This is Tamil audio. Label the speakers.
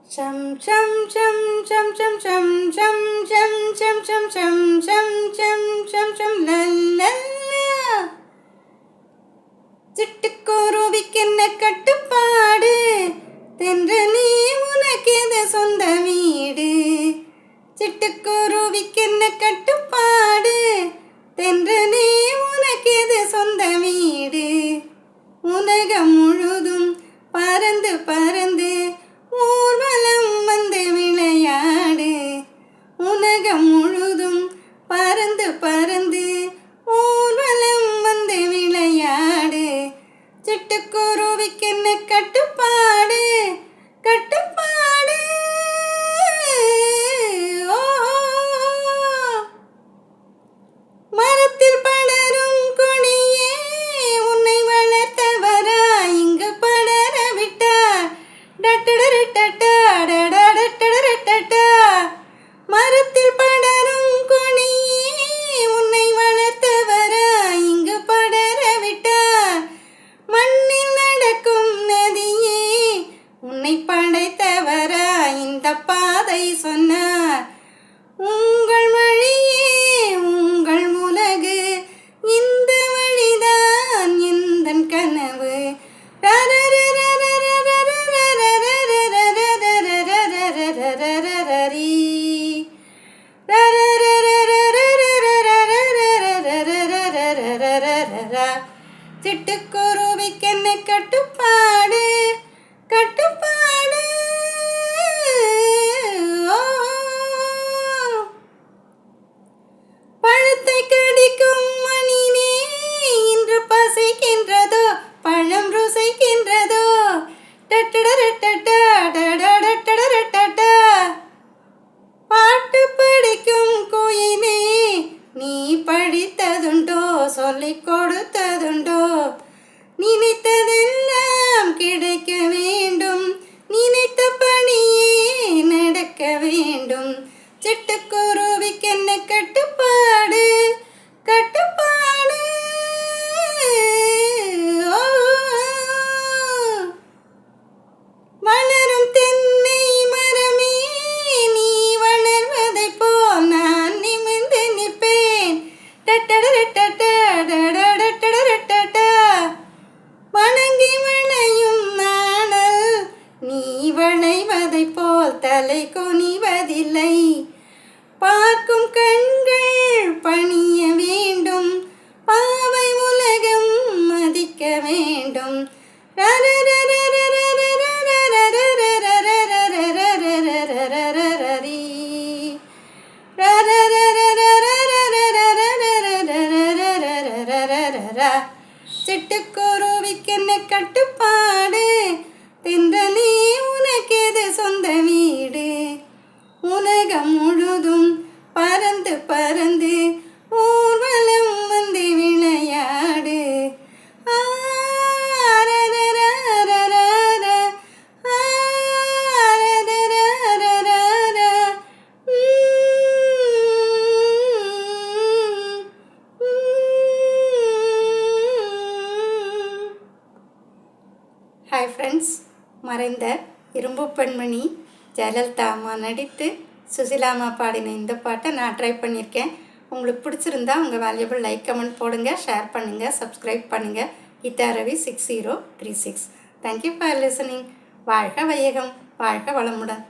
Speaker 1: Chum chum chum chum chum chum chum chum chum chum chum chum chum chum chum la la la. சிட்டுக்குருவிக்கென்ன கட்டுப்பாடு, தென்றலே உனக்கெது சொந்த வீடு. சிட்டுக்குருவிக்கென்ன கட்டுப்பாடு, தென்றலே உனக்கெது சொந்த வீடு. உலகம் முழுதும் பறந்து பறந்து ஊர்வலம் வந்து விளையாடு. உலகம் முழுதும் பறந்து பறந்து ஊர்வலம் வந்து விளையாடு. சிட்டுக்குருவிக்கென்ன கட்டுப்பாடு, கட்டுப்பாடு. ஓ, மரத்தில் படரும் கொடியே உன்னை வளர்த்தவரா இங்கு படர விட்டார். மரத்தில் படரும் கொடியே உன்னை வளர்த்தவரா இங்கு படர விட்டார். மண்ணில் நடக்கும் நதியே உன்னை படைத்தவரா இந்த பாதை சொன்னார். உங்கள் வழியே உங்கள் உலகு, இந்த வழிதான் எந்தன் கனவு. சிட்டுக்குருவிக்கென்ன கட்டுப்பாடு, கட்டுப்பாடு. பழத்தை கடிக்கும் மணினே இன்று பசிக்கின்றதோ, பழம் ருசிக்கின்றதோ. பாட்டு படிக்கும் குயிலே நீ படித்ததுண்டோ, சொல்லிக் கொடுத்ததுண்டோ. நினைத்ததெல்லாம் கிடைக்க வேண்டும், நினைத்தபடியே நடக்க வேண்டும். சிட்டுக்குருவிக்கென்ன கட்டுப்பாடு, கட்டுப்பாடு. வளரும் தென்னை மரமே நீ வளர்வதை போல் நான் நிமிர்ந்து நிற்பேன். வணங்கி வளையும் நாணல் நீ வளைவதை போல் தலை குனிவதில்லை. பார்க்கும் கண்கள் பணிய வேண்டும், பாவை உலகம் மதிக்க வேண்டும். சிட்டுக்குருவிக்கென்ன கட்டுப்பாடு, தென்றலே உனக்கெது சொந்த வீடு. உலகம் முழுதும் பறந்து பறந்து ஊர்வலம் வந்து விளையாடு. ஹாய் ஃப்ரெண்ட்ஸ், மறைந்த இரும்பு பெண்மணி ஜெயலலிதா அம்மா நடித்து சுசிலாமா பாடின இந்த பாட்டை நான் ட்ரை பண்ணியிருக்கேன். உங்களுக்கு பிடிச்சிருந்தா உங்கள் வேல்யூபிள் லைக் கமெண்ட் போடுங்க, ஷேர் பண்ணுங்கள், சப்ஸ்கிரைப் பண்ணுங்கள். கீதாரவி 6036. Thank you for listening. வாழ்க வையகம், வாழ்க வளமுடன்.